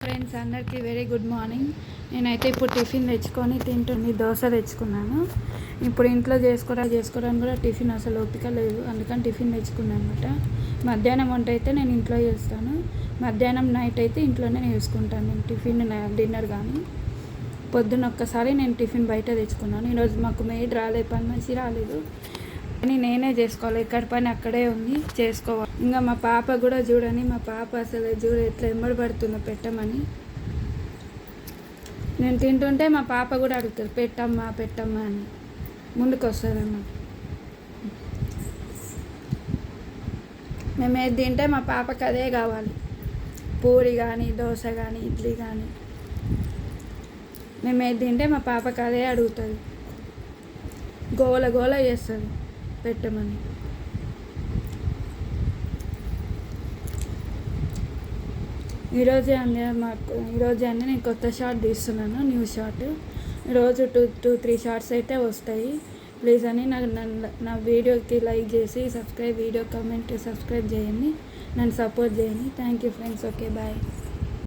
Friends, అందరికీ very good morning. నేనైతే ఇప్పుడు టిఫిన్ తెచ్చుకొని తింటుంది. దోశ తెచ్చుకున్నాను. ఇప్పుడు ఇంట్లో చేసుకోవడానికి కూడా టిఫిన్ అసలు ఓపిక లేదు, అందుకని టిఫిన్ తెచ్చుకున్నాను అనమాట. మధ్యాహ్నం వంట అయితే నేను ఇంట్లో చేస్తాను, మధ్యాహ్నం నైట్ అయితే ఇంట్లోనే చేసుకుంటాను. నేను టిఫిన్ డిన్నర్ కానీ పొద్దున్న ఒక్కసారి నేను టిఫిన్ బయట తెచ్చుకున్నాను. ఈరోజు మాకు మెయిడ్ రాలేదు, పని మనిషి రాలేదు, కానీ నేనే చేసుకోవాలి. ఎక్కడి పని అక్కడే ఉంది, చేసుకోవాలి. ఇంకా మా పాప కూడా చూడని, మా పాప అసలు ఎట్లా ఎమ్మడి పడుతుందో పెట్టమని. నేను తింటుంటే మా పాప కూడా అడుగుతుంది, పెట్టమ్మా పెట్టమ్మా అని, ముందుకు వస్తుందమ్మా. మేము ఏది తింటే మా పాపకి అదే కావాలి, పూరి కానీ దోశ కానీ ఇడ్లీ కానీ. మేము ఏది తింటే మా పాపకి అదే అడుగుతుంది, గోల గోల చేస్తుంది పెట్టమని. ఈరోజే అండి నేను కొత్త షార్ట్ తీస్తున్నాను, న్యూ షార్ట్. ఈరోజు 2-3 షార్ట్స్ అయితే వస్తాయి. ప్లీజ్ అని నా వీడియోకి లైక్ చేసి వీడియో కామెంట్ సబ్స్క్రైబ్ చేయండి, నన్ను సపోర్ట్ చేయండి. Thank you friends. Okay, bye.